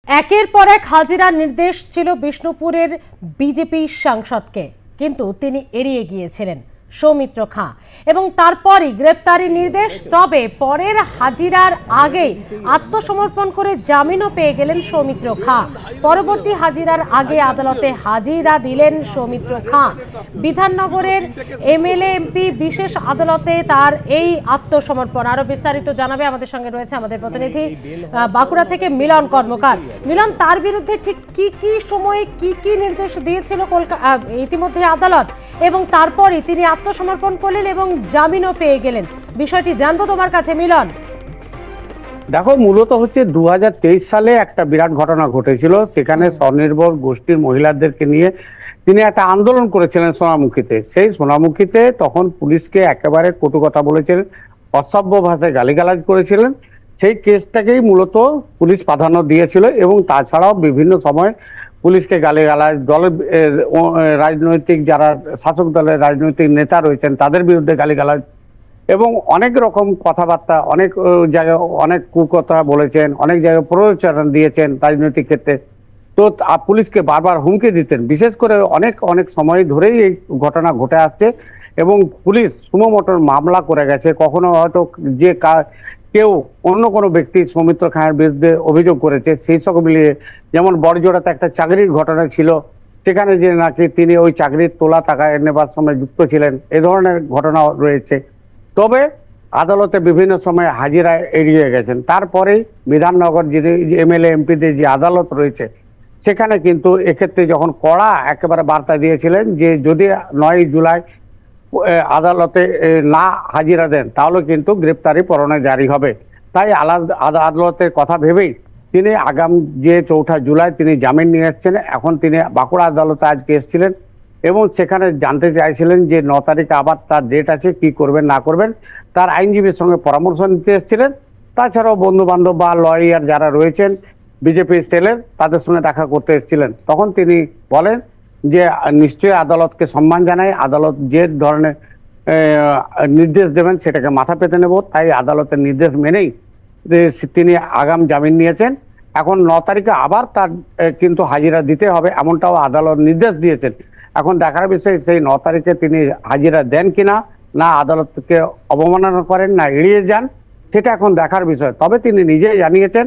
একের পর এক হাজিরার নির্দেশ ছিল বিষ্ণুপুরের বিজেপি সাংসদকে, কিন্তু তিনি এড়িয়ে গিয়েছিলেন সৌমিত্র খাঁ এবং তারপরই গ্রেপ্তারি নির্দেশ। তবে পরের হাজিরার আগে আত্মসমর্পণ করে জামিনও পেয়ে গেলেন সৌমিত্র খাঁ। পরবর্তী হাজিরার আগে আদালতে হাজিরা দিলেন সৌমিত্র খাঁ। বিধাননগরের এমএলএ এমপি বিশেষ আদালতে তার এই আত্মসমর্পণ। আরো বিস্তারিত জানাবে আমাদের সঙ্গে রয়েছে আমাদের প্রতিনিধি বাঁকুড়া থেকে মিলন কর্মকার। মিলন, তার বিরুদ্ধে ঠিক কি সময়ে কি নির্দেশ দিয়েছিল ইতিমধ্যে আদালত, এবং তারপরই তিনি আত্মসমর্পণ করলেন এবং জামিনও পেয়ে গেলেন, বিষয়টি জানবো তোমার কাছে মিলন। দেখো, মূলত হচ্ছে 2023 সালে একটা বিরাট ঘটনা ঘটেছিল। সেখানে স্বনির্ভর গোষ্ঠীর মহিলাদেরকে নিয়ে তিনি একটা আন্দোলন করেছিলেন সোনামুখীতে। সেই সোনামুখীতে তখন পুলিশকে একেবারে কটু কথা বলেছিলেন, অসভ্য ভাষায় গালিগালাজ করেছিলেন। সেই কেসটাকেই মূলত পুলিশ প্রাধান্য দিয়েছিল এবং তাছাড়াও বিভিন্ন সময় পুলিশকে গালিগালাজ, দলের রাজনৈতিক যারা শাসক দলের রাজনৈতিক নেতা রয়েছেন তাদের বিরুদ্ধে গালিগালাজ এবং অনেক রকম কথাবার্তা, অনেক জায়গায় অনেক কুকথা বলেছেন, অনেক জায়গায় প্ররোচনা দিয়েছেন রাজনৈতিক ক্ষেত্রে। তো পুলিশকে বারবার হুমকি দিতেন। বিশেষ করে অনেক সময় ধরেই এই ঘটনা ঘটে আসছে এবং পুলিশ সুমোটোর মামলা করে গেছে। কখনো হয়তো যে কেউ অন্য কোনো ব্যক্তি সৌমিত্র খাঁয়ের বিরুদ্ধে অভিযোগ করেছে, সেই সব মিলিয়ে, যেমন বড়জোড়াতে একটা চাকরির ঘটনা ছিল, সেখানে যে নাকি তিনি ওই চাকরির তোলা টাকা নেবার সময় যুক্ত ছিলেন, এ ধরনের ঘটনা রয়েছে। তবে আদালতে বিভিন্ন সময় হাজিরায় এড়িয়ে গেছেন। তারপরেই বিধাননগর যে এমএলএ এমপিদের যে আদালত রয়েছে সেখানে কিন্তু এক্ষেত্রে যখন কড়া একেবারে বার্তা দিয়েছিলেন যে যদি 9 জুলাই আদালতে না হাজিরা দেন তাহলে কিন্তু গ্রেপ্তারি পরোয়ানা জারি হবে। তাই আদালতের কথা ভেবেই তিনি আগাম যে 4 জুলাই তিনি জামিন নিয়ে এসেছেন। এখন তিনি বাঁকুড়া আদালতে আজকে এসেছিলেন এবং সেখানে জানতে চাইছিলেন যে 9 তারিখে আবার তার ডেট আছে, কি করবেন না করবেন। তার আইনজীবীর সঙ্গে পরামর্শ নিতে এসেছিলেন। তাছাড়াও বন্ধু বান্ধব বা লয়ার যারা রয়েছেন বিজেপি সেলের, তাদের সঙ্গে দেখা করতে এসেছিলেন। তখন তিনি বলেন যে নিশ্চয়ই আদালতকে সম্মান জানাই, আদালত যে ধরনের নির্দেশ দেবেন সেটাকে মাথা পেতে নেব। তাই আদালতের নির্দেশ মেনেই তিনি আগাম জামিন নিয়েছেন। এখন 9 তারিখে আবার তার কিন্তু হাজিরা দিতে হবে, এমনটাও আদালত নির্দেশ দিয়েছেন। এখন দেখার বিষয় সেই 9 তারিখে তিনি হাজিরা দেন কিনা, না আদালতকে অবমাননা করেন, না এড়িয়ে যান, সেটা এখন দেখার বিষয়। তবে তিনি নিজেই জানিয়েছেন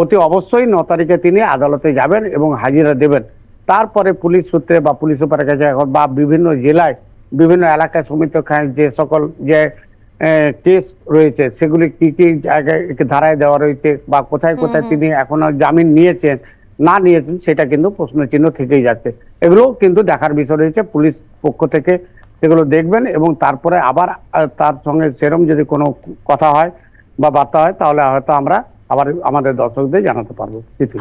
অতি অবশ্যই 9 তারিখে তিনি আদালতে যাবেন এবং হাজিরা দেবেন। তারপরে পুলিশ সূত্রে বা পুলিশ সুপারের কাছে বা বিভিন্ন জেলায় বিভিন্ন এলাকায় সৌমিত্র খাঁয়ের যে সকল যে কেস রয়েছে সেগুলি কি জায়গায় ধারায় দেওয়া রয়েছে বা কোথায় কোথায় তিনি এখনো জামিন নিয়েছেন না নিয়েছেন, সেটা কিন্তু প্রশ্নচিহ্ন থেকেই যাচ্ছে। এগুলো কিন্তু দেখার বিষয় রয়েছে। পুলিশ পক্ষ থেকে সেগুলো দেখবেন এবং তারপরে আবার তার সঙ্গে সেরম যদি কোনো কথা হয় বা বার্তা হয় তাহলে হয়তো আমরা আবার আমাদের দর্শকদের জানাতে পারবো।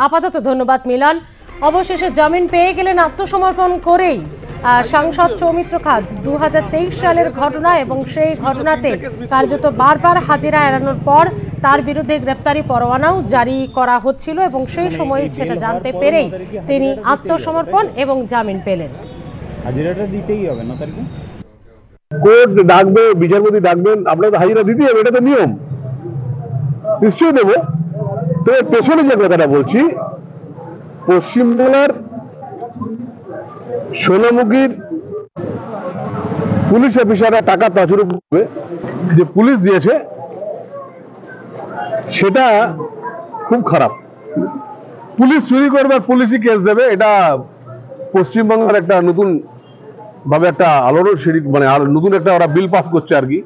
আপাতত ধন্যবাদ মিলন। অবশেষে জামিন পেয়ে গেলেন আত্মসমর্পণ করেই সাংসদ সৌমিত্র খাঁ। 2023 সালের ঘটনা এবং সেই ঘটনাতে কার্যত বারবার হাজিরা এড়ানোর পর তার বিরুদ্ধে গ্রেপ্তারি পরোয়ানাও জারি করা হচ্ছিল এবং সেই সময় সেটা জানতে পেরেই তিনি আত্মসমর্পণ এবং জামিন পেলেন। হাজিরাটা দিতেই হবে না, তার কি কোর্ট ডাকবে, বিচারপতি ডাকবেন, আপনারা তো হাজিরা দিতেই হবে, এটা তো নিয়ম। নিশ্চয়ই দেবো। তো পেছনে যে কথাটা বলছি, পশ্চিমবাংলার সোনামুখীর পুলিশ অফিসাররা টাকা তছরূপ করবে যে পুলিশ দিয়েছে, সেটা খুব খারাপ। পুলিশ চুরি করবে আর পুলিশই কেস দেবে, এটা পশ্চিমবাংলার একটা নতুন ভাবে একটা আলোড়ন সিঁড়ি, মানে নতুন একটা ওরা বিল পাস করছে আর কি।